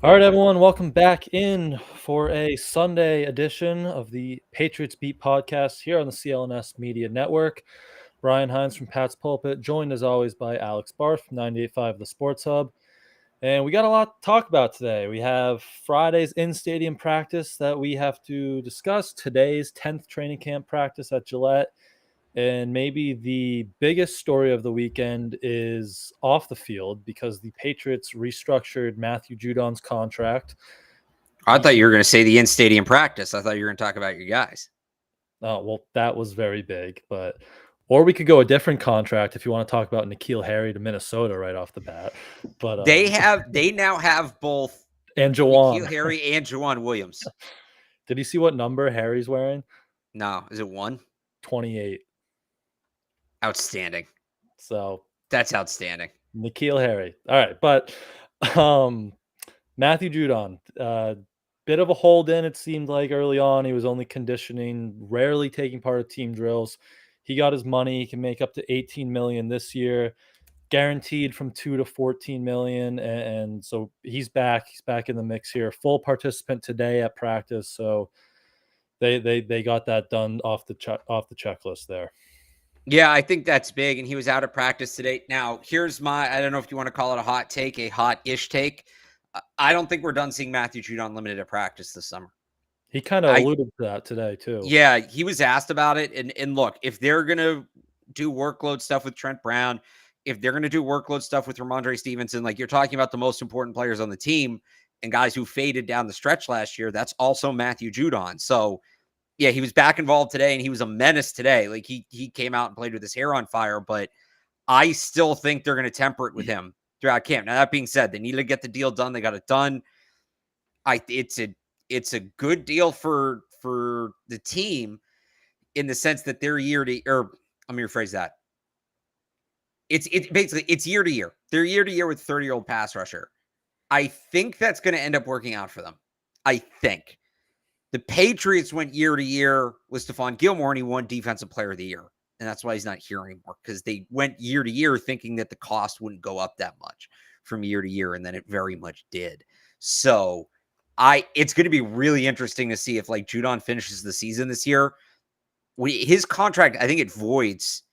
All right, everyone, welcome back in for a Sunday edition of the Patriots Beat Podcast here on the CLNS Media Network. Brian Hines from Pat's Pulpit, joined as always by Alex Barth from 98.5 The Sports Hub. And we got a lot to talk about today. We have Friday's in-stadium practice that we have to discuss, today's 10th training camp practice at Gillette, and maybe the biggest story of the weekend is off the field because the Patriots restructured Matthew Judon's contract. I thought you were going to say the in-stadium practice. I thought you were going to talk about your guys. Oh, well, that was very big, or we could go a different contract if you want to talk about N'Keal Harry to Minnesota right off the bat. But they now have both and N'Keal Jawan. Harry and Juwan Williams. Did you see what number Harry's wearing? No, is it 1? 28. Outstanding. So that's outstanding. N'Keal Harry. All right, but Matthew Judon, bit of a hold in, it seemed like early on. He was only conditioning, rarely taking part of team drills. He got his money. He can make up to $18 million this year, guaranteed from $2 to $14 million. And so he's back. He's back in the mix here. Full participant today at practice. So they got that done off the checklist there. Yeah, I think that's big. And he was out of practice today. Now, here's I don't know if you want to call it a hot take, a hot-ish take. I don't think we're done seeing Matthew Judon limited at practice this summer. He kind of alluded to that today, too. Yeah, he was asked about it. And look, if they're going to do workload stuff with Trent Brown, if they're going to do workload stuff with Ramondre Stevenson, like you're talking about the most important players on the team and guys who faded down the stretch last year, that's also Matthew Judon. So, yeah, he was back involved today, and he was a menace today. Like, he came out and played with his hair on fire, but I still think they're going to temper it with him throughout camp. Now, that being said, they needed to get the deal done. They got it done. It's a good deal for the team in the sense that they're let me rephrase that. It's basically it's year to year. They're year to year with 30-year-old pass rusher. I think that's going to end up working out for them. I think. The Patriots went year to year with Stephon Gilmore, and he won Defensive Player of the Year. And that's why he's not here anymore, because they went year to year thinking that the cost wouldn't go up that much from year to year, and then it very much did. So it's going to be really interesting to see if, like, Judon finishes the season this year. His contract, I think it voids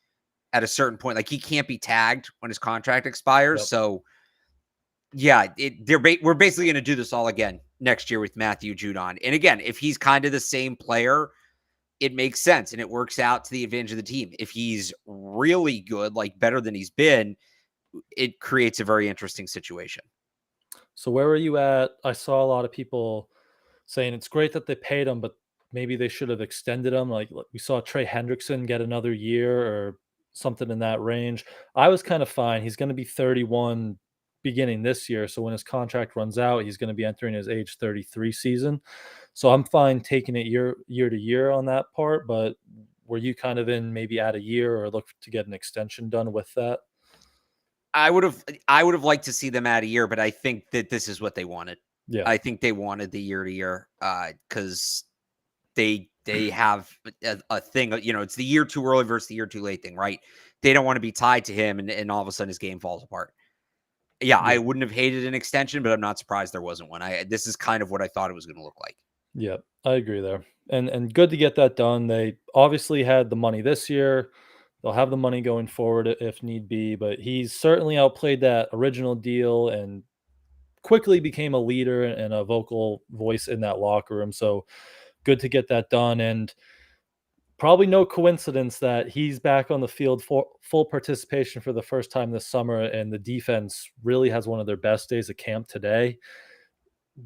at a certain point. Like, he can't be tagged when his contract expires. Yep. So, yeah, we're basically going to do this all again next year with Matthew Judon. And again, if he's kind of the same player, it makes sense and it works out to the advantage of the team. If he's really good, like better than he's been, it creates a very interesting situation. So where are you at? I saw a lot of people saying it's great that they paid him, but maybe they should have extended him. Like we saw Trey Hendrickson get another year or something in that range. I was kind of fine. He's going to be 31 beginning this year. So when his contract runs out, he's going to be entering his age 33 season. So I'm fine taking it year to year on that part. But were you kind of in maybe add a year or look to get an extension done with that? I would have liked to see them add a year, but I think that this is what they wanted. Yeah, I think they wanted the year to year because they have a thing, it's the year too early versus the year too late thing, right? They don't want to be tied to him and all of a sudden his game falls apart. Yeah, I wouldn't have hated an extension, but I'm not surprised there wasn't one. This is kind of what I thought it was going to look like. Yeah, I agree there. And good to get that done. They obviously had the money this year. They'll have the money going forward if need be, but he's certainly outplayed that original deal and quickly became a leader and a vocal voice in that locker room. So good to get that done. And probably no coincidence that he's back on the field for full participation for the first time this summer, and the defense really has one of their best days of camp today.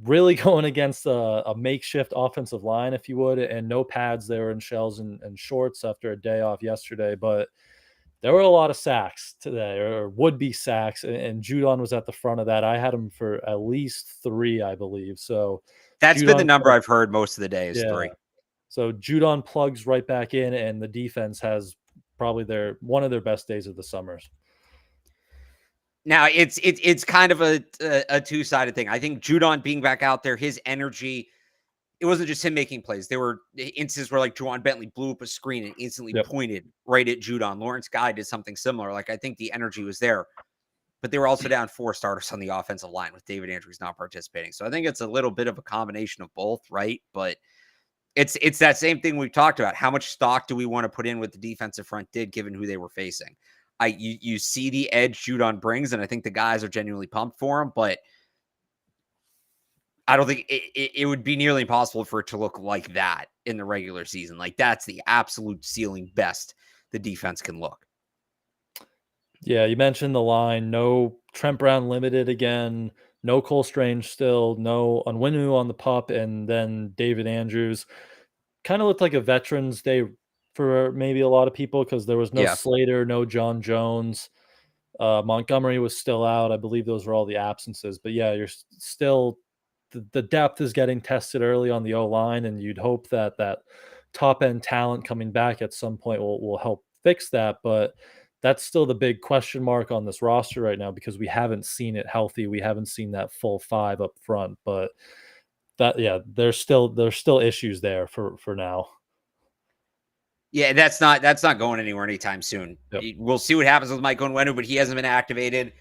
Really going against a makeshift offensive line, if you would, and no pads. They were in shells and shorts after a day off yesterday, but there were a lot of sacks today, or would-be sacks, and Judon was at the front of that. I had him for at least 3, I believe. So that's been the number I've heard most of the day is 3. So Judon plugs right back in, and the defense has probably one of their best days of the summers. Now it's kind of a two-sided thing. I think Judon being back out there, his energy, it wasn't just him making plays. There were instances where like Juwan Bentley blew up a screen and instantly pointed right at Judon. Lawrence Guy did something similar. Like I think the energy was there. but they were also down 4 starters on the offensive line with David Andrews not participating. So I think it's a little bit of a combination of both, right? But it's that same thing we've talked about. How much stock do we want to put in what the defensive front did, given who they were facing? You see the edge Judon brings, and I think the guys are genuinely pumped for him, but I don't think it would be nearly impossible for it to look like that in the regular season. Like, that's the absolute ceiling best the defense can look. Yeah, you mentioned the line. No Trent Brown limited again. No Cole Strange still. No Onwenu on the pup. And then David Andrews. Kind of looked like a Veterans Day for maybe a lot of people because there was no Slater, no John Jones. Montgomery was still out. I believe those were all the absences. But yeah, you're still the depth is getting tested early on the O-line, and you'd hope that that top-end talent coming back at some point will help fix that. But that's still the big question mark on this roster right now because we haven't seen it healthy. We haven't seen that full 5 up front. But that, yeah, there's still issues there for now. Yeah, that's not going anywhere anytime soon. Yep. We'll see what happens with Mike Onwenu, but he hasn't been activated.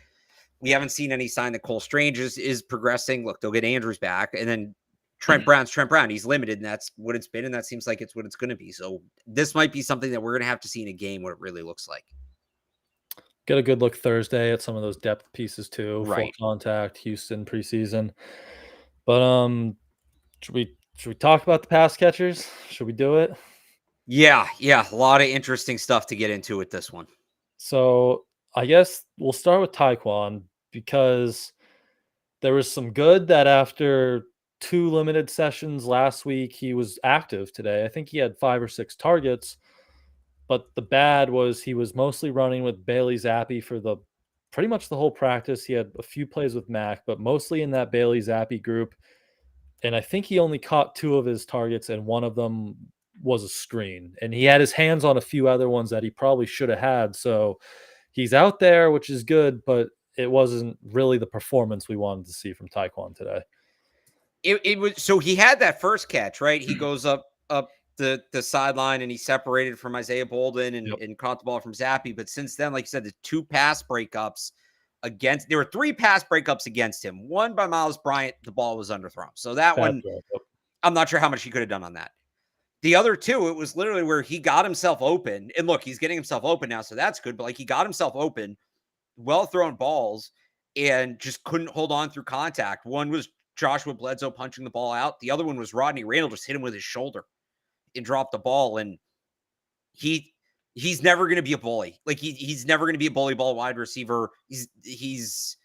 We haven't seen any sign that Cole Strange is progressing. Look, they'll get Andrews back, and then Trent Brown's Trent Brown. He's limited, and that's what it's been, and that seems like it's what it's going to be. So this might be something that we're going to have to see in a game what it really looks like. Get a good look Thursday at some of those depth pieces too. Right. Full contact, Houston preseason. But should we talk about the pass catchers? Should we do it? Yeah, a lot of interesting stuff to get into with this one. So I guess we'll start with Taekwon because there was some good that after 2 limited sessions last week, he was active today. I think he had 5 or 6 targets, but the bad was he was mostly running with Bailey Zappi for the pretty much the whole practice. He had a few plays with Mac, but mostly in that Bailey Zappi group. And I think he only caught 2 of his targets, and one of them was a screen. And he had his hands on a few other ones that he probably should have had. So he's out there, which is good, but it wasn't really the performance we wanted to see from Taekwon today. It was, so he had that first catch, right? He goes up the sideline and he separated from Isaiah Bolden and caught the ball from Zappi. But since then, like you said, the 2 pass breakups there were 3 pass breakups against him. One by Miles Bryant, the ball was underthrown. So that one, I'm not sure how much he could have done on that. The other 2, it was literally where he got himself open. And look, he's getting himself open now, so that's good. But like, he got himself open, well-thrown balls, and just couldn't hold on through contact. One was Joshua Bledsoe punching the ball out. The other one was Rodney Randall just hit him with his shoulder and dropped the ball. And he's never going to be a bully. Like, he's never going to be a bully ball wide receiver. He's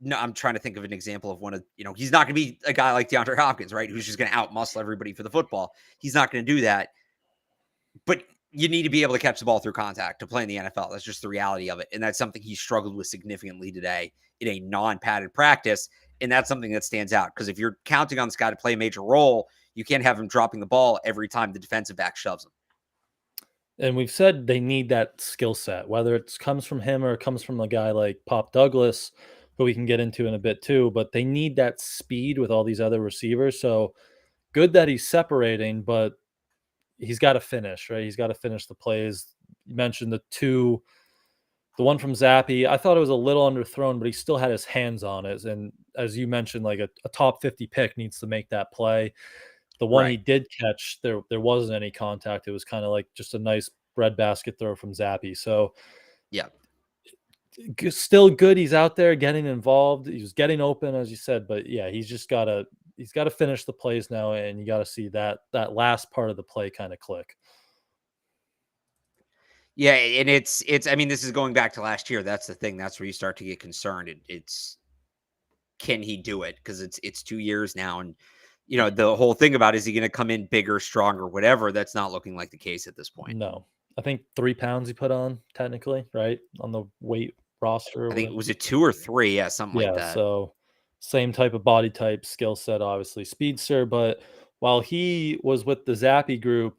no, I'm trying to think of an example of one of, he's not going to be a guy like DeAndre Hopkins, right? Who's just going to out-muscle everybody for the football. He's not going to do that. But you need to be able to catch the ball through contact to play in the NFL. That's just the reality of it. And that's something he struggled with significantly today in a non-padded practice. And that's something that stands out, because if you're counting on this guy to play a major role, you can't have him dropping the ball every time the defensive back shoves him. And we've said they need that skill set, whether it comes from him or it comes from a guy like Pop Douglas, who we can get into in a bit too. But they need that speed with all these other receivers. So good that he's separating, but he's got to finish, right? He's got to finish the plays. You mentioned the one from Zappi. I thought it was a little underthrown, but he still had his hands on it. And as you mentioned, like a top 50 pick needs to make that play. The one he did catch, there wasn't any contact. It was kind of like just a nice breadbasket throw from Zappi. So yeah, still good. He's out there getting involved. He was getting open, as you said, but yeah, he's got to finish the plays now, and you got to see that last part of the play kind of click. Yeah, and it's I mean, this is going back to last year. That's the thing. That's where you start to get concerned. It's can he do it? Because it's 2 years now, and the whole thing about, is he going to come in bigger, stronger, whatever? That's not looking like the case at this point. No, I think 3 pounds he put on technically, right, on the weight roster. I think it was a 2 or 3, yeah, something like that. So same type of body type, skill set, obviously speedster. But while he was with the Zappi group,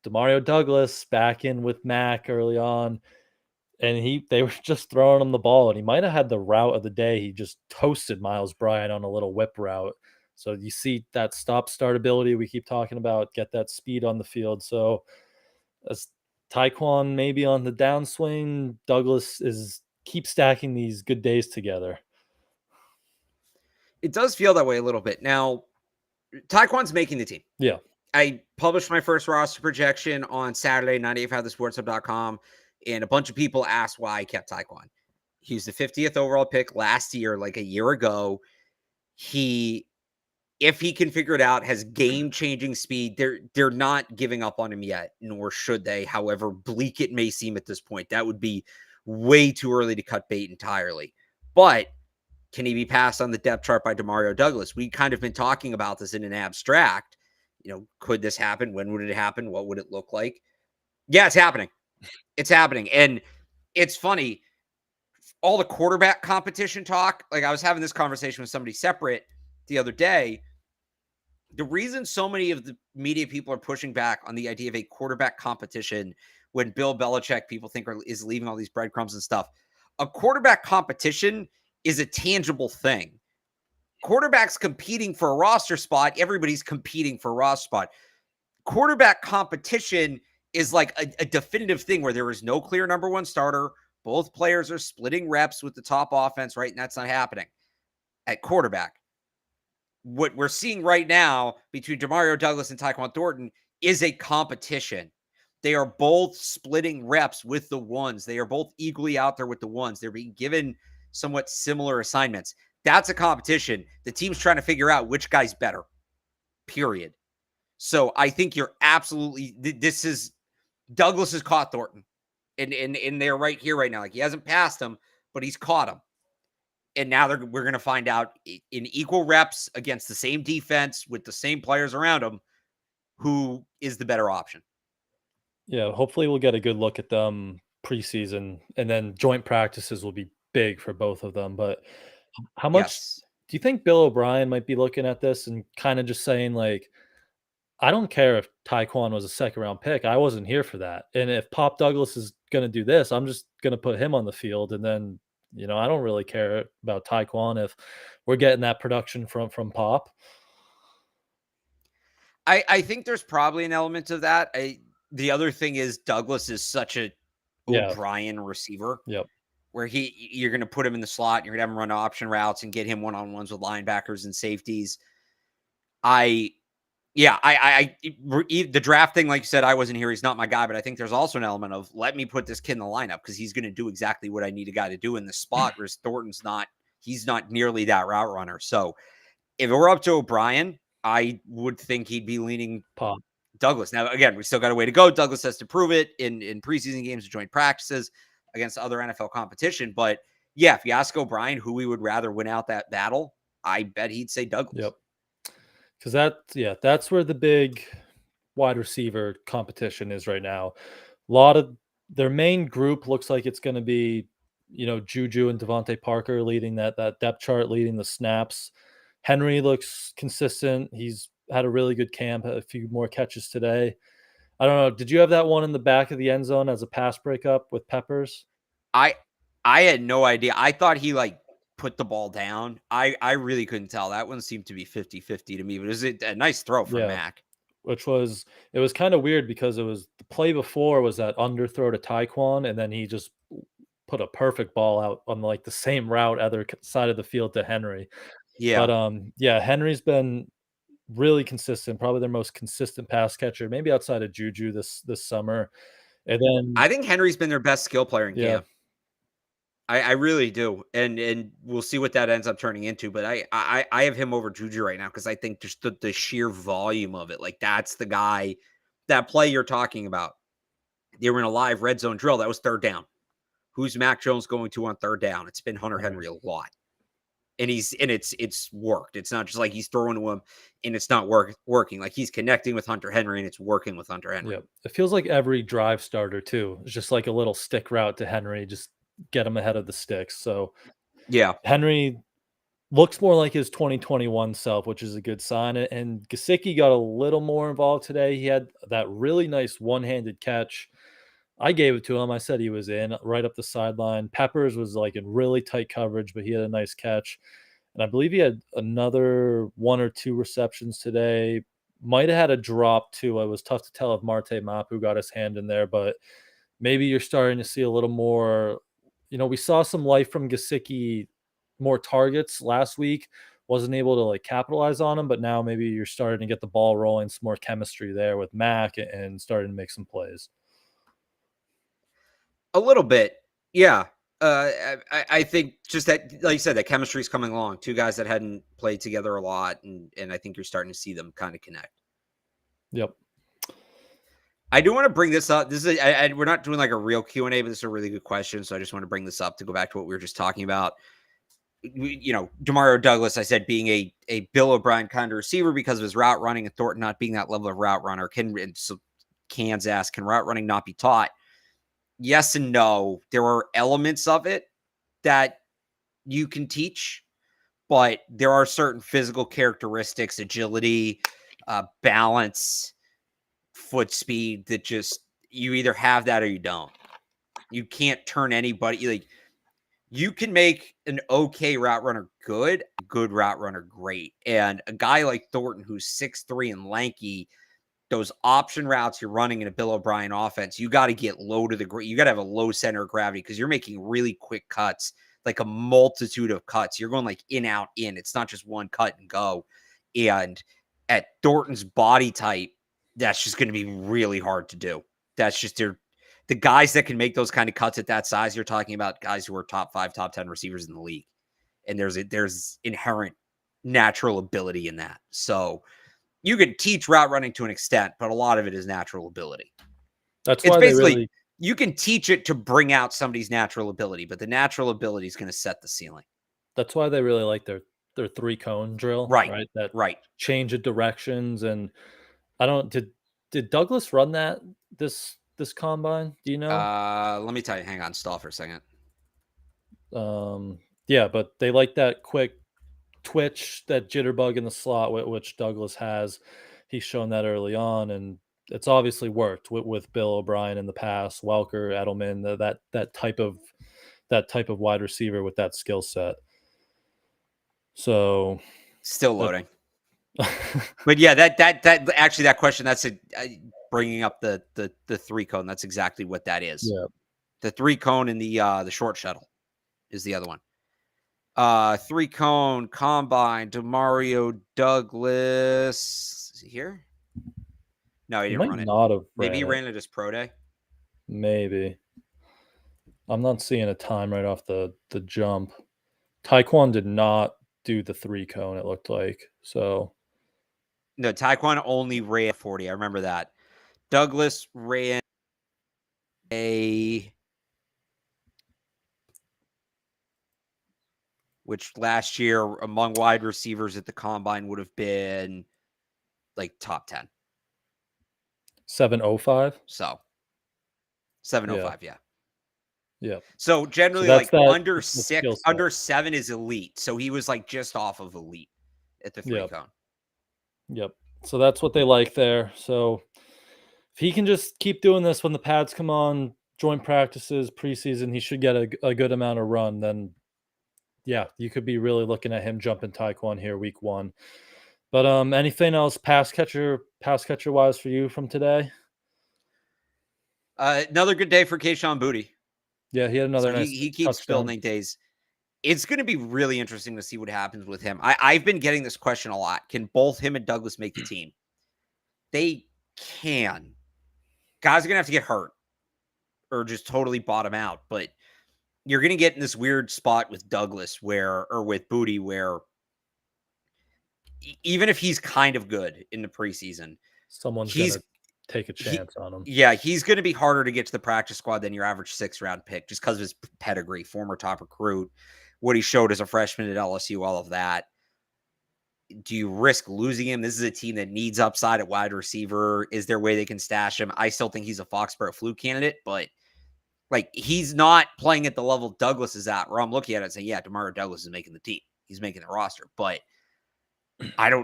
Demario Douglas back in with Mac early on, and they were just throwing him the ball, and he might have had the route of the day. He just toasted Miles Bryant on a little whip route. So you see that stop-start ability we keep talking about, get that speed on the field. So as Taekwon maybe on the downswing, Douglas is keep stacking these good days together. It does feel that way a little bit. Now, Taekwon's making the team. Yeah. I published my first roster projection on Saturday, 98.5thesportshub.com, and a bunch of people asked why I kept Taekwon. He was the 50th overall pick last year, like a year ago. He, if he can figure it out, has game-changing speed. They're not giving up on him yet, nor should they, however bleak it may seem at this point. That would be way too early to cut bait entirely. But can he be passed on the depth chart by Demario Douglas? We kind of been talking about this in an abstract. Could this happen? When would it happen? What would it look like? Yeah, it's happening. It's happening. And it's funny. All the quarterback competition talk, like I was having this conversation with somebody separate the other day. The reason so many of the media people are pushing back on the idea of a quarterback competition when Bill Belichick, people think is leaving all these breadcrumbs and stuff. A quarterback competition is a tangible thing. Quarterbacks competing for a roster spot, everybody's competing for a roster spot. Quarterback competition is like a definitive thing where there is no clear number one starter. Both players are splitting reps with the top offense, right? And that's not happening at quarterback. What we're seeing right now between Demario Douglas and Tyquan Thornton is a competition. They are both splitting reps with the ones. They are both equally out there with the ones. They're being given somewhat similar assignments. That's a competition. The team's trying to figure out which guy's better, period. So I think you're absolutely, this is, Douglas has caught Thornton. And they're right here right now. Like he hasn't passed him, but he's caught him. And now we're going to find out in equal reps against the same defense with the same players around him, who is the better option. Yeah, hopefully we'll get a good look at them preseason, and then joint practices will be big for both of them. But how much do you think Bill O'Brien might be looking at this and kind of just saying, like, I don't care if Tyquan was a second-round pick. I wasn't here for that. And if Pop Douglas is going to do this, I'm just going to put him on the field. And then, I don't really care about Tyquan if we're getting that production from Pop. I think there's probably an element of that. The other thing is Douglas is such a O'Brien receiver. Yep. Where you're going to put him in the slot, you're going to have him run option routes and get him one-on-ones with linebackers and safeties. The draft thing, like you said, I wasn't here. He's not my guy, but I think there's also an element of let me put this kid in the lineup because he's going to do exactly what I need a guy to do in the spot. Whereas Thornton's he's not nearly that route runner. So if it were up to O'Brien, I would think he'd be leaning Pop Douglas. Now, again, we still got a way to go. Douglas has to prove it in preseason games and joint practices against other NFL competition. But yeah, if you ask O'Brien who we would rather win out that battle, I bet he'd say Douglas. Yep. Because that's where the big wide receiver competition is right now. A lot of their main group looks like it's going to be, Juju and Devontae Parker leading that depth chart, leading the snaps. Henry looks consistent. He's had a really good camp, a few more catches today. I don't know. Did you have that one in the back of the end zone as a pass breakup with Peppers? I had no idea. I thought he put the ball down. I really couldn't tell. That one seemed to be 50-50 to me, but it was a nice throw from Mac. It was kind of weird because it was the play before was that underthrow to Tyquan, and then he just put a perfect ball out on the same route other side of the field to Henry. Yeah. But Henry's been really consistent, probably their most consistent pass catcher, maybe outside of Juju this summer. And then I think Henry's been their best skill player in camp. I really do. And we'll see what that ends up turning into. But I have him over Juju right now because I think just the sheer volume of it. That's the guy, that play you're talking about. They were in a live red zone drill. That was third down. Who's Mac Jones going to on third down? It's been Hunter Henry a lot. And it's worked. It's not just like he's throwing to him and it's not working. He's connecting with Hunter Henry and it's working with Hunter Henry. Yeah. It feels like every drive starter too. It's just like a little stick route to Henry, just get him ahead of the sticks. So yeah, Henry looks more like his 2021 self, which is a good sign. And Gesicki got a little more involved today. He had that really nice one-handed catch. I gave it to him. I said he was in right up the sideline. Peppers was in really tight coverage, but he had a nice catch. And I believe he had another one or two receptions today. Might have had a drop too. It was tough to tell if Marte Mapu got his hand in there, but maybe you're starting to see a little more we saw some life from Gesicki, more targets last week. Wasn't able to like capitalize on them, but now maybe you're starting to get the ball rolling, some more chemistry there with Mac, and starting to make some plays. A little bit, yeah. I think just that, like you said, that chemistry is coming along. Two guys that hadn't played together a lot, and I think you're starting to see them kind of connect. Yep. I do want to bring this up. This is we're not doing like a real Q&A, but this is a really good question. So I just want to bring this up to go back to what we were just talking about. Demario Douglas, I said, being a Bill O'Brien kind of receiver because of his route running, and Thornton not being that level of route runner. Can route running not be taught? Yes and no. There are elements of it that you can teach, but there are certain physical characteristics, agility, balance, foot speed, that just, you either have that or you don't. You can't turn anybody. Like, you can make an okay route runner good route runner great. And a guy like Thornton, who's 6'3" and lanky, those option routes you're running in a Bill O'Brien offense, you got to get low to the ground. You got to have a low center of gravity because you're making really quick cuts, like a multitude of cuts. You're going like in, out, in. It's not just one cut and go. And at Thornton's body type, that's just going to be really hard to do. That's just the guys that can make those kind of cuts at that size. You're talking about guys who are top 5, top 10 receivers in the league. And there's inherent natural ability in that. So you can teach route running to an extent, but a lot of it is natural ability. That's why basically you can teach it to bring out somebody's natural ability, but the natural ability is going to set the ceiling. That's why they really like their 3-cone drill, right? That right. change of directions. And did Douglas run that this combine? Do you know? Let me tell you. Hang on, stall for a second. Yeah, but they like that quick twitch, that jitterbug in the slot, which Douglas has. He's shown that early on, and it's obviously worked with Bill O'Brien in the past, Welker, Edelman, that type of wide receiver with that skill set. So still loading. But yeah, that actually, that question, that's bringing up the 3-cone. That's exactly what that is. Yeah. The 3-cone and the short shuttle is the other one. 3-cone combine, Demario Douglas. Is he here? No, he didn't run it. Not have Maybe he ran it as pro day. Maybe. I'm not seeing a time right off the jump. Taekwon did not do the 3-cone, it looked like. So no, Taekwon only ran 40. I remember that. Douglas ran which last year among wide receivers at the combine would have been like top 10. 705. So 705, yeah. Yeah. So generally, like under 6, under 7 is elite. So he was like just off of elite at the 3-cone. Yep. So that's what they like there. So if he can just keep doing this when the pads come on, joint practices, preseason, he should get a good amount of run. Then, yeah, you could be really looking at him jumping Taekwon here week 1. But anything else pass catcher wise for you from today? Another good day for Kayshon Boutte. Yeah, he had another nice. He keeps building days. It's going to be really interesting to see what happens with him. I've been getting this question a lot. Can both him and Douglas make the team? They can. Guys are going to have to get hurt or just totally bottom out. But you're going to get in this weird spot with Douglas or with Boutte where even if he's kind of good in the preseason, someone's going to take a chance on him. Yeah, he's going to be harder to get to the practice squad than your average 6th-round pick just because of his pedigree, former top recruit, what he showed as a freshman at LSU, all of that. Do you risk losing him? This is a team that needs upside at wide receiver. Is there a way they can stash him? I still think he's a Foxborough fluke candidate, but like he's not playing at the level Douglas is at, where I'm looking at it and saying, yeah, Demario Douglas is making the team. He's making the roster, but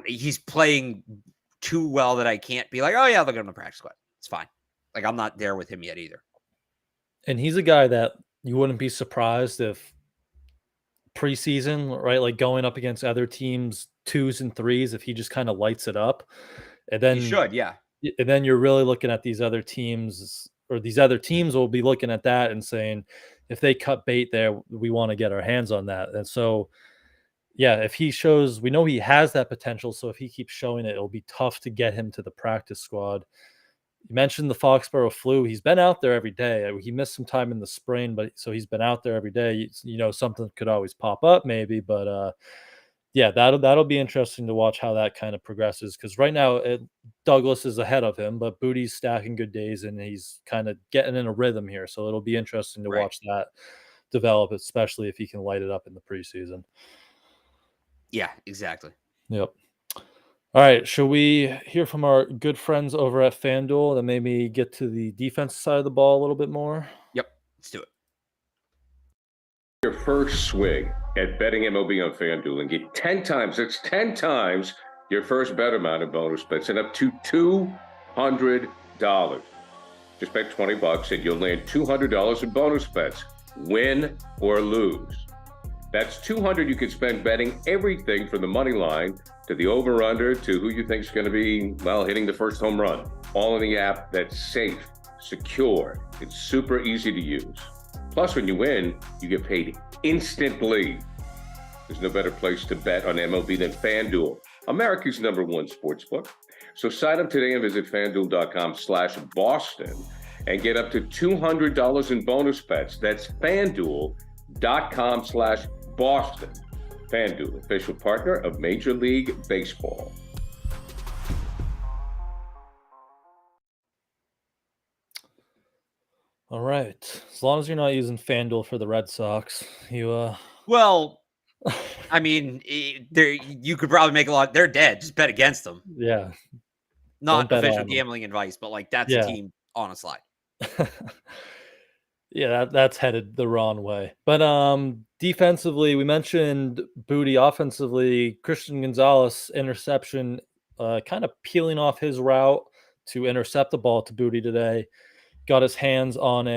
he's playing too well that I can't be like, oh yeah, look at him in the practice squad. It's fine. Like I'm not there with him yet either. And he's a guy that you wouldn't be surprised if preseason, right? Like going up against other teams, 2s and 3s, if he just kind of lights it up. And then he should, yeah. And then you're really looking at these other teams or these other teams will be looking at that and saying, if they cut bait there, we want to get our hands on that. And so, yeah, if he shows, we know he has that potential. So if he keeps showing it, it'll be tough to get him to the practice squad. You mentioned the Foxborough flu. He's been out there every day. He missed some time in the spring, but so he's been out there every day. Something could always pop up maybe, but yeah, that'll be interesting to watch how that kind of progresses, because right now Douglas is ahead of him, but Booty's stacking good days and he's kind of getting in a rhythm here. So it'll be interesting to watch that develop, especially if he can light it up in the preseason. Yeah, exactly. Yep. All right, shall we hear from our good friends over at FanDuel and maybe get to the defense side of the ball a little bit more? Yep, let's do it. Your first swing at betting MLB on FanDuel and get 10 times, that's 10 times your first bet amount of bonus bets and up to $200. Just bet $20 and you'll land $200 in bonus bets, win or lose. That's $200 you can spend betting everything from the money line to the over-under to who you think is going to be, hitting the first home run. All in the app that's safe, secure, it's super easy to use. Plus, when you win, you get paid instantly. There's no better place to bet on MLB than FanDuel, America's #1 sportsbook. So sign up today and visit FanDuel.com/Boston and get up to $200 in bonus bets. That's FanDuel.com/Boston. FanDuel, official partner of Major League Baseball. All right. As long as you're not using FanDuel for the Red Sox, Well, I mean, you could probably make a lot. They're dead. Just bet against them. Yeah. Not official gambling advice, but that's a team on a slide. Yeah, that's headed the wrong way. But defensively, we mentioned Booty. Offensively, Christian Gonzalez interception, kind of peeling off his route to intercept the ball to Booty today. Got his hands on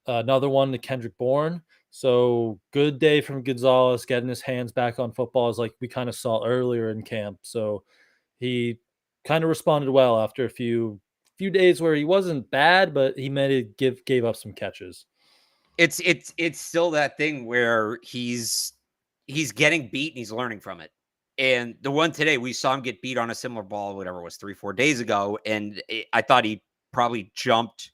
another one to Kendrick Bourne. So good day from Gonzalez, getting his hands back on football, is like we kind of saw earlier in camp. So he kind of responded well after a few days where he wasn't bad, but he gave up some catches. It's still that thing where he's getting beat and he's learning from it. And the one today, we saw him get beat on a similar ball, whatever it was, 3-4 days ago. And I thought he probably jumped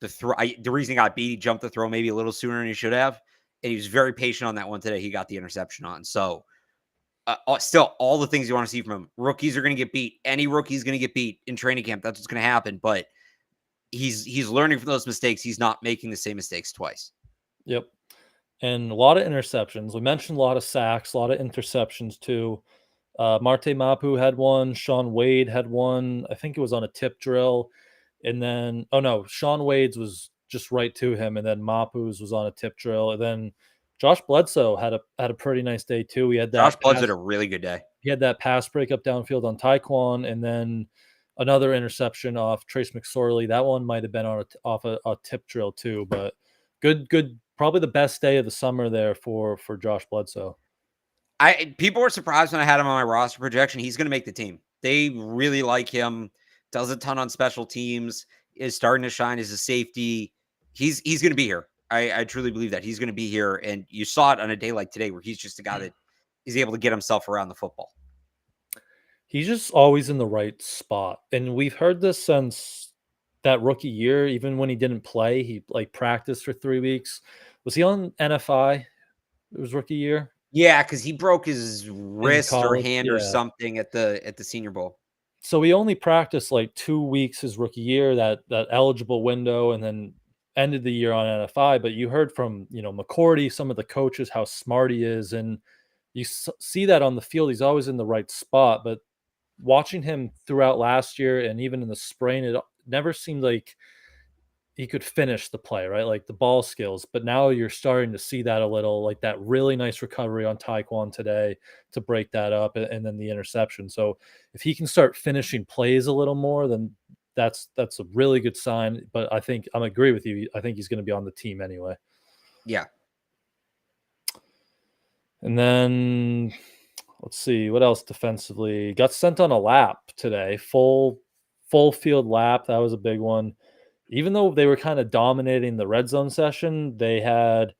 the throw. The reason he got beat, he jumped the throw maybe a little sooner than he should have. And he was very patient on that one today. He got the interception on. So still all the things you want to see from him. Rookies are going to get beat. Any rookie is going to get beat in training camp. That's what's going to happen. But he's learning from those mistakes. He's not making the same mistakes twice. Yep. And a lot of interceptions. We mentioned a lot of sacks, a lot of interceptions too. Marte Mapu had one. Sean Wade had one. I think it was on a tip drill. And then, Sean Wade's was just right to him. And then Mapu's was on a tip drill. And then Josh Bledsoe had a pretty nice day too. He had that. Josh Bledsoe had a really good day. He had that pass breakup downfield on Taekwon, and then another interception off Trace McSorley. That one might have been off a tip drill too. But good, probably the best day of the summer there for Josh Bledsoe. People were surprised when I had him on my roster projection. He's going to make the team. They really like him. Does a ton on special teams. Is starting to shine as a safety. He's going to be here. I truly believe that he's going to be here. And you saw it on a day like today where he's just a guy that is able to get himself around the football. He's just always in the right spot. And we've heard this since that rookie year. Even when he didn't play, he practiced for 3 weeks. Was he on NFI? It was rookie year. Yeah, because he broke his wrist or hand or something at the Senior Bowl. So he only practiced 2 weeks his rookie year, that eligible window, and then ended the year on NFI. But you heard from McCourty, some of the coaches, how smart he is, and you see that on the field. He's always in the right spot. But watching him throughout last year and even in the spring, it never seemed like he could finish the play, right? The ball skills. But now you're starting to see that a little, that really nice recovery on Taekwon today to break that up, and then the interception. So if he can start finishing plays a little more, then that's a really good sign. But I think I'm agree with you. I think he's going to be on the team anyway. Yeah. And then let's see what else defensively. Got sent on a lap today, full field lap. That was a big one. even though they were kind of dominating the red zone session, they had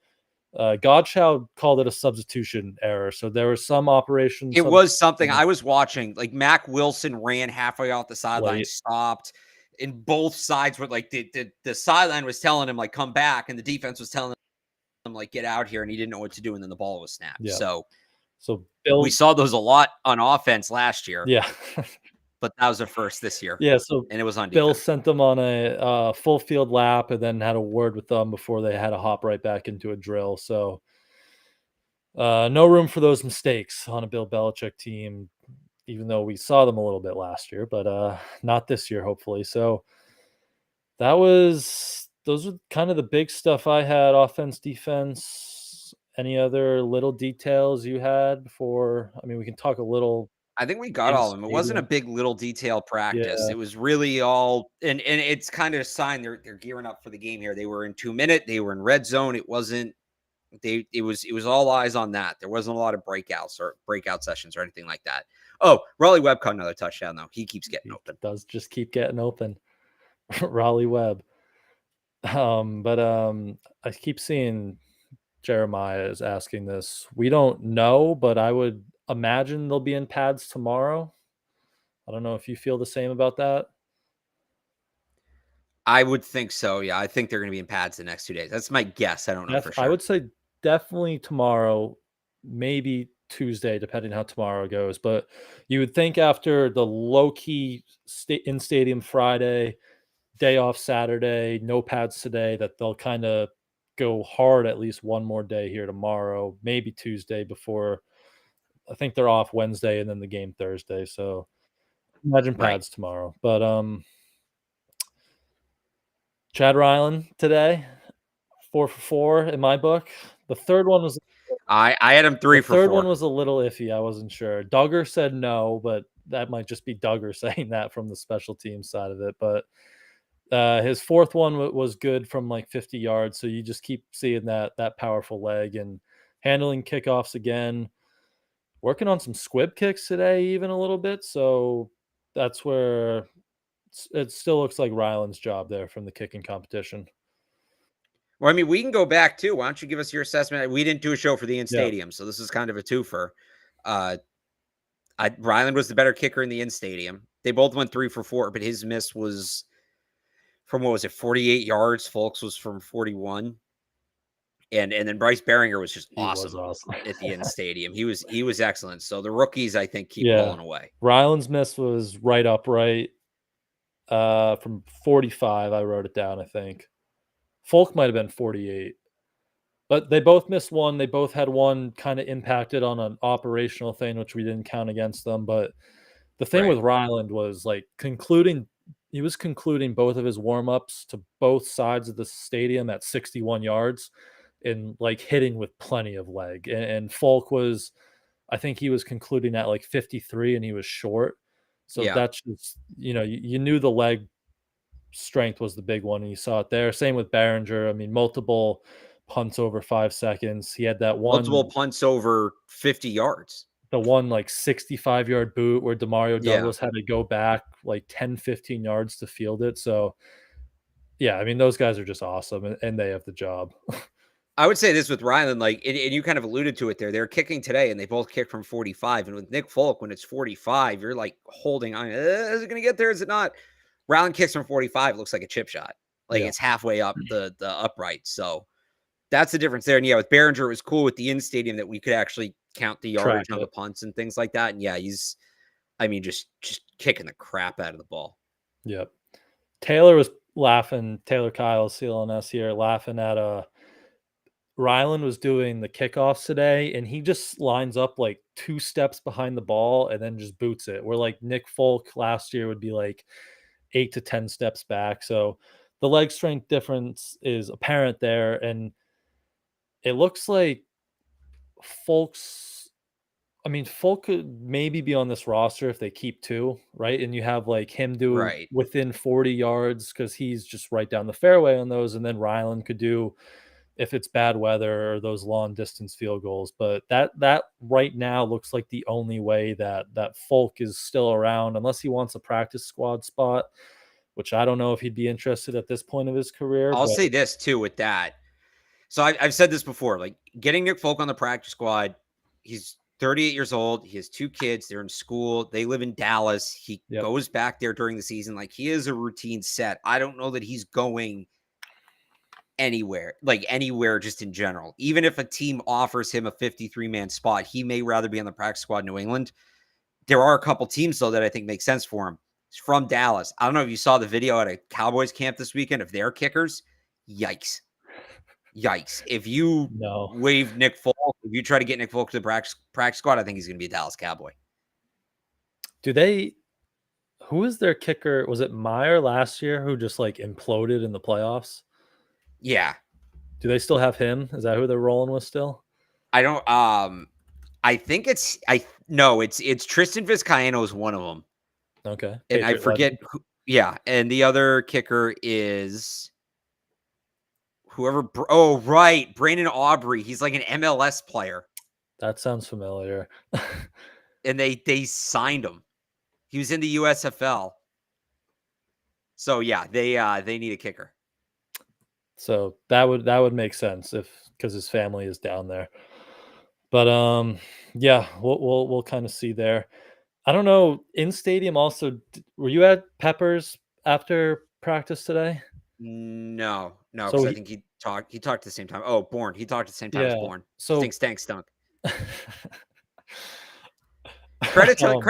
Godchow called it a substitution error. So there was some operation. It was something I was watching. Like Mac Wilson ran halfway off the sideline, stopped, and both sides were like the sideline was telling him like come back, and the defense was telling him like get out here, and he didn't know what to do, and then the ball was snapped. Yeah. So Bill, we saw those a lot on offense last year. Yeah. But that was the first this year. Yeah, so and it was on Bill defense. sent them on a full field lap and then had a word with them before they had to hop right back into a drill. So no room for those mistakes on a Bill Belichick team, even though we saw them a little bit last year, but not this year, hopefully. So those are kind of the big stuff I had, offense, defense. Any other little details you had before? I mean, we can talk a little. I think we got all of them. It wasn't a big little detail practice. Yeah. It was really all, and it's kind of a sign they're gearing up for the game here. They were in 2 minute. They were in red zone. It wasn't. It was all eyes on that. There wasn't a lot of breakouts or breakout sessions or anything like that. Oh, Raleigh Webb caught another touchdown though. He keeps getting open. Does just keep getting open. Raleigh Webb. But I keep seeing Jeremiah is asking this. We don't know, but I would imagine they'll be in pads tomorrow. I don't know if you feel the same about that. I would think so. Yeah, I think they're going to be in pads the next 2 days. That's my guess. I don't know for sure. I would say definitely tomorrow, maybe Tuesday, depending how tomorrow goes. But you would think after the low-key in-stadium Friday, day off Saturday, no pads today, that they'll kind of go hard at least one more day here tomorrow, maybe Tuesday before. I think they're off Wednesday and then the game Thursday. So imagine pads tomorrow. But Chad Ryland today, 4 for 4 in my book. The third one was I had him 3 for 4. The third one was a little iffy. I wasn't sure. Duggar said no, but that might just be Duggar saying that from the special teams side of it. But his fourth one was good from like 50 yards. So you just keep seeing that powerful leg and handling kickoffs again. Working on some squib kicks today, even a little bit. So that's where it still looks like Ryland's job there from the kicking competition. Well, I mean, we can go back too. Why don't you give us your assessment? We didn't do a show for the in-stadium, so this is kind of a twofer. Ryland was the better kicker in the in-stadium. They both went 3 for 4, but his miss was from, 48 yards? Folks was from 41. And then Bryce Behringer was just awesome at the in-stadium. He was excellent. So the rookies, I think, keep pulling away. Ryland's miss was right upright from 45. I wrote it down, I think. Folk might have been 48. But they both missed one. They both had one kind of impacted on an operational thing, which we didn't count against them. But the thing with Ryland was like he was concluding both of his warm-ups to both sides of the stadium at 61 yards and like hitting with plenty of leg. And Folk was, I think he was concluding at like 53 and he was short. So that's just, you knew the leg strength was the big one and you saw it there. Same with Behringer. I mean, multiple punts over 5 seconds. He had that one. Multiple punts over 50 yards. The one like 65-yard boot where Demario Douglas had to go back like 10, 15 yards to field it. So, yeah, I mean, those guys are just awesome and they have the job. I would say this with Ryland, like, and you kind of alluded to it there. They're kicking today, and they both kick from 45. And with Nick Folk, when it's 45, you're like holding on. Is it going to get there? Is it not? Ryland kicks from 45. It looks like a chip shot. Like it's halfway up the upright. So that's the difference there. And with Behringer, it was cool with the in-stadium that we could actually count the yardage on the punts and things like that. And he's, just kicking the crap out of the ball. Yep. Taylor was laughing. Taylor Kyle, CLNS here, laughing at Ryland was doing the kickoffs today, and he just lines up like 2 steps behind the ball and then just boots it. Where like Nick Folk last year would be like 8 to 10 steps back. So the leg strength difference is apparent there, and it looks like Folk could maybe be on this roster if they keep 2, right? And you have like him do within 40 yards because he's just right down the fairway on those, and then Ryland could do if it's bad weather or those long distance field goals. But that right now looks like the only way that Folk is still around, unless he wants a practice squad spot, which I don't know if he'd be interested at this point of his career. I'll but say this too with that. So I've said this before, like getting Nick Folk on the practice squad. He's 38 years old. He has 2 kids. They're in school. They live in Dallas. He goes back there during the season. Like he is a routine set. I don't know that he's going anywhere just in general. Even if a team offers him a 53-man spot, he may rather be on the practice squad in New England. There are a couple teams, though, that I think make sense for him. He's from Dallas. I don't know if you saw the video at a Cowboys camp this weekend of their kickers. Yikes. If you waive Nick Folk, if you try to get Nick Folk to the practice squad, I think he's going to be a Dallas Cowboy. Who is their kicker? Was it Meyer last year who just like imploded in the playoffs? Yeah. Do they still have him? Is that who they're rolling with still? I don't. I think it's Tristan Vizcaino is one of them. Okay. And I forget who, and the other kicker is whoever. Oh, right, Brandon Aubrey. He's like an MLS player. That sounds familiar. And they signed him. He was in the USFL. So yeah, they need a kicker. So that would make sense because his family is down there. But we'll kind of see there. I don't know. In stadium, also, were you at Peppers after practice today? No, because I think he talked at the same time. Oh, Bourne. He talked at the same time as Bourne. So stunk.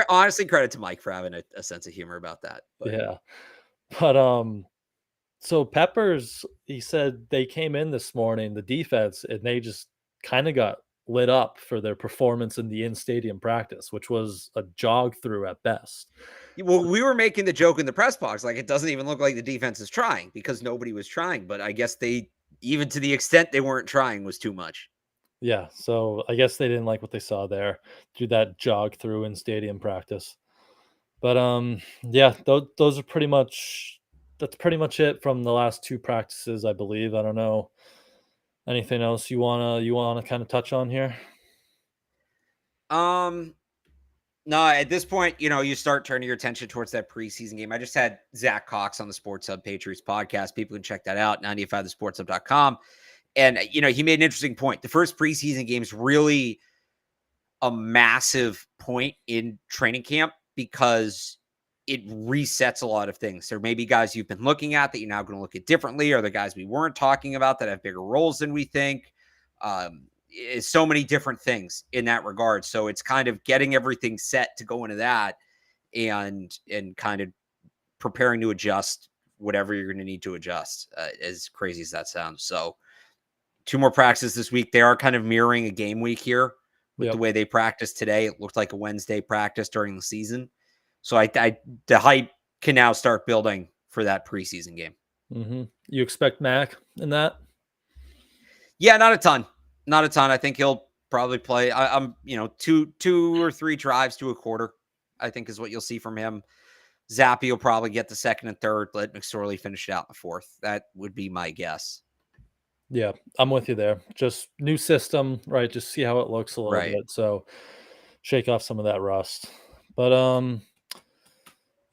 Honestly, credit to Mike for having a sense of humor about that. But. Yeah, but so Peppers, he said they came in this morning, the defense, and they just kind of got lit up for their performance in the in-stadium practice, which was a jog through at best. Well, we were making the joke in the press box, like it doesn't even look like the defense is trying because nobody was trying. But I guess even to the extent they weren't trying was too much. Yeah, so I guess they didn't like what they saw there, do that jog through in-stadium practice. But those are pretty much. That's pretty much it from the last 2 practices, I believe. I don't know. Anything else you wanna kind of touch on here? No, at this point, you start turning your attention towards that preseason game. I just had Zach Cox on the Sports Hub Patriots podcast. People can check that out, 985thesportshub.com. And, he made an interesting point. The first preseason game is really a massive point in training camp because it resets a lot of things. There may be guys you've been looking at that you're now going to look at differently, or the guys we weren't talking about that have bigger roles than we think. It's so many different things in that regard. So it's kind of getting everything set to go into that and kind of preparing to adjust whatever you're going to need to adjust, as crazy as that sounds. So 2 more practices this week. They are kind of mirroring a game week here with the way they practiced today. It looked like a Wednesday practice during the season. So the hype can now start building for that preseason game. Mm-hmm. You expect Mac in that? Yeah, not a ton. I think he'll probably play. I'm 2 or 3 drives to a quarter, I think is what you'll see from him. Zappy will probably get the second and third. Let McSorley finish it out in the fourth. That would be my guess. Yeah, I'm with you there. Just new system, right? Just see how it looks a little bit. So shake off some of that rust. But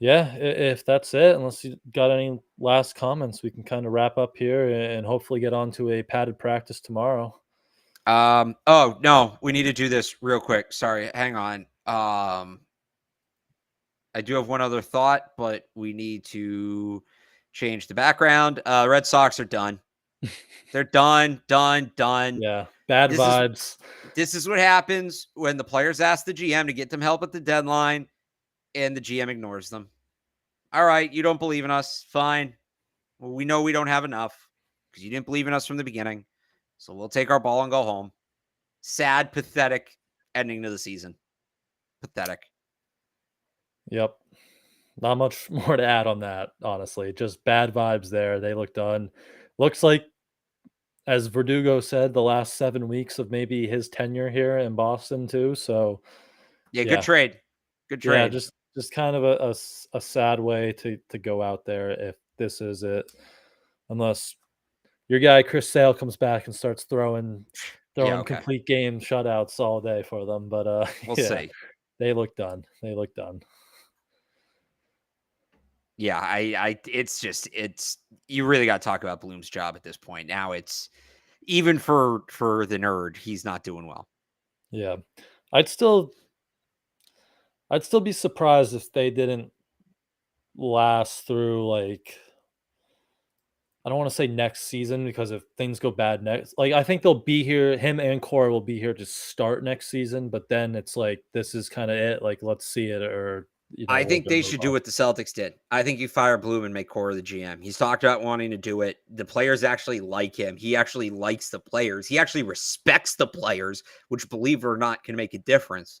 if that's it, unless you got any last comments, we can kind of wrap up here and hopefully get on to a padded practice tomorrow. Oh no, we need to do this real quick. Sorry, hang on. I do have one other thought, but we need to change the background. Red Sox are done. They're done. Yeah, bad vibes. This is what happens when the players ask the GM to get them help at the deadline and the GM ignores them. All right, you don't believe in us. Fine. Well, we know we don't have enough because you didn't believe in us from the beginning. So we'll take our ball and go home. Sad, pathetic ending to the season. Pathetic. Yep. Not much more to add on that, honestly. Just bad vibes there. They look done. Looks like, as Verdugo said, the last 7 weeks of maybe his tenure here in Boston too. So good trade. Good trade. Yeah, just kind of a sad way to go out there if this is it. Unless your guy Chris Sale comes back and starts throwing complete game shutouts all day for them. But we'll see. They look done. Yeah, it's you really got to talk about Bloom's job at this point. Now it's even for the nerd, he's not doing well. Yeah. I'd still be surprised if they didn't last through, like, I don't want to say next season, because if things go bad next, like, I think they'll be here. Him and Cora will be here to start next season, but then it's like, this is kind of it. Like, let's see it, or I we're think gonna they move should on. do what the Celtics did. I think you fire Bloom and make Cora the GM. He's talked about wanting to do it. The players actually like him. He actually likes the players. He actually respects the players, which, believe it or not, can make a difference.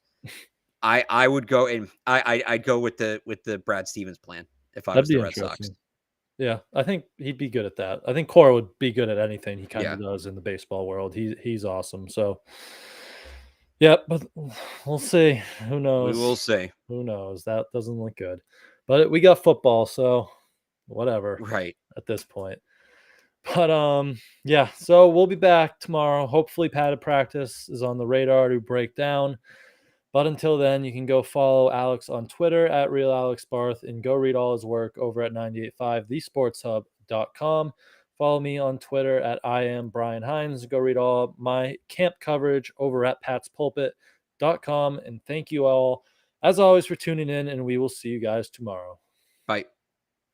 I would go and I'd go with the Brad Stevens plan if I That'd was be the Red Sox. interesting. Yeah, I think he'd be good at that. I think Cora would be good at anything he kind Yeah. of does in the baseball world. He's awesome. So, yeah, but we'll see. Who We knows? will see. Who knows? That doesn't look good. But we got football, so whatever Right. at this point. But yeah, so we'll be back tomorrow. Hopefully padded practice is on the radar to break down. But until then, you can go follow Alex on Twitter at RealAlexBarth and go read all his work over at 985thesportshub.com. Follow me on Twitter at I am Brian Hines. Go read all my camp coverage over at patspulpit.com. And thank you all, as always, for tuning in, and we will see you guys tomorrow.